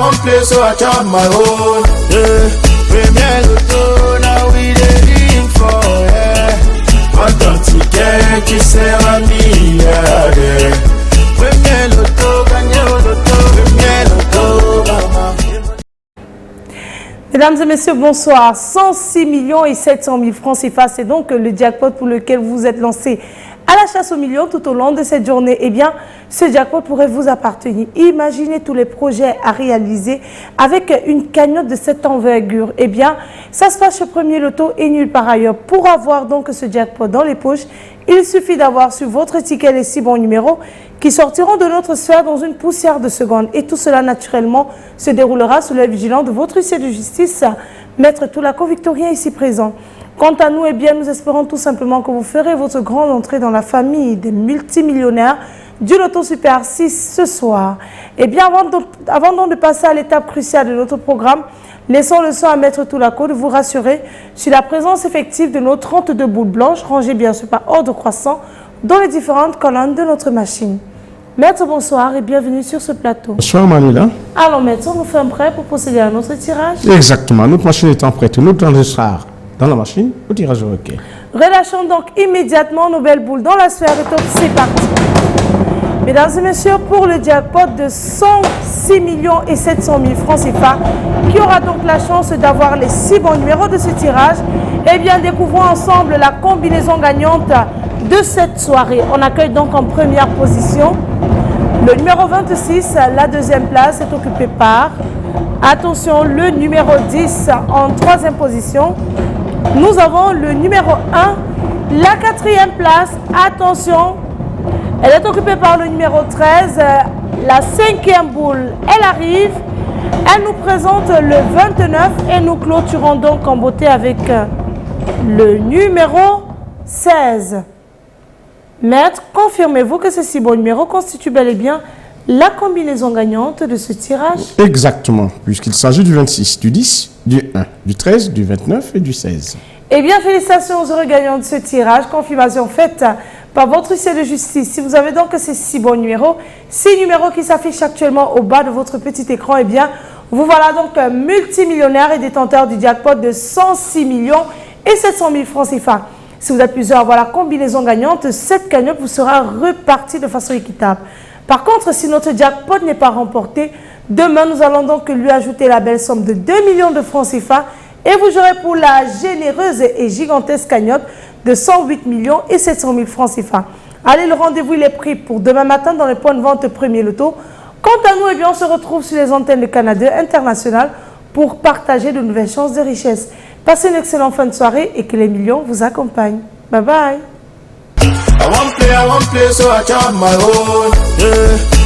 want play, so I chop my own. Premier Loto, now we dey for, What don't you get, you say I'm me, Premier Loto, gagné au Loto, Premier Loto, mama. Mesdames et messieurs, bonsoir. 106 millions et 700 000 francs CFA, c'est donc le jackpot pour lequel vous êtes lancé à la chasse aux millions tout au long de cette journée. Eh bien, ce jackpot pourrait vous appartenir. Imaginez tous les projets à réaliser avec une cagnotte de cette envergure. Eh bien, ça se passe chez Premier Loto et nulle part ailleurs. Pour avoir donc ce jackpot dans les poches, il suffit d'avoir sur votre ticket les 6 bons numéros qui sortiront de notre sphère dans une poussière de secondes. Et tout cela, naturellement, se déroulera sous l'œil vigilant de votre huissier de justice, Maître Toulako Victorien, ici présent. Quant à nous, eh bien, nous espérons tout simplement que vous ferez votre grande entrée dans la famille des multimillionnaires du Loto Super 6 ce soir. Eh bien, avant donc de passer à l'étape cruciale de notre programme, laissons le soin à Maître Toulako de vous rassurer sur la présence effective de nos 32 boules blanches, rangées bien sûr par ordre croissant, dans les différentes colonnes de notre machine. Maître, bonsoir et bienvenue sur ce plateau. Bonsoir Manila. Alors Maître, nous sommes prêts pour procéder à notre tirage? Exactement, notre machine étant prête, notre enregistreur dans la machine, au tirage au hockey. Relâchons donc immédiatement nos belles boules dans la sphère et top, c'est parti. Mesdames et messieurs, pour le jackpot de 106 millions et 700 000 francs CFA, qui aura donc la chance d'avoir les 6 bons numéros de ce tirage, eh bien découvrons ensemble la combinaison gagnante de cette soirée. On accueille donc en première position le numéro 26, la deuxième place est occupée par, attention, le numéro 10 en troisième position. Nous avons le numéro 1, la quatrième place, attention, elle est occupée par le numéro 13, la cinquième boule, elle arrive, elle nous présente le 29 et nous clôturons donc en beauté avec le numéro 16. Maître, confirmez-vous que ces 6 bons numéros constituent bel et bien la combinaison gagnante de ce tirage? Exactement, puisqu'il s'agit du 26, du 10, du 1, du 13, du 29 et du 16. Eh bien, félicitations aux heureux gagnants de ce tirage. Confirmation faite par votre huissier de justice. Si vous avez donc ces 6 bons numéros, 6 numéros qui s'affichent actuellement au bas de votre petit écran, eh bien, vous voilà donc multimillionnaire et détenteur du jackpot de 106 millions et 700 000 francs CFA. Si vous êtes plusieurs à avoir la combinaison gagnante, cette cagnotte vous sera repartie de façon équitable. Par contre, si notre jackpot n'est pas remporté, demain, nous allons donc lui ajouter la belle somme de 2 millions de francs CFA et vous jouerez pour la généreuse et gigantesque cagnotte de 108 millions et 700 000 francs CFA. Allez, le rendez-vous il est pris pour demain matin dans les points de vente Premier Loto. Quant à nous, eh bien, on se retrouve sur les antennes de Canada International pour partager de nouvelles chances de richesse. Passez une excellente fin de soirée et que les millions vous accompagnent. Bye bye. I want play, so I chop my own.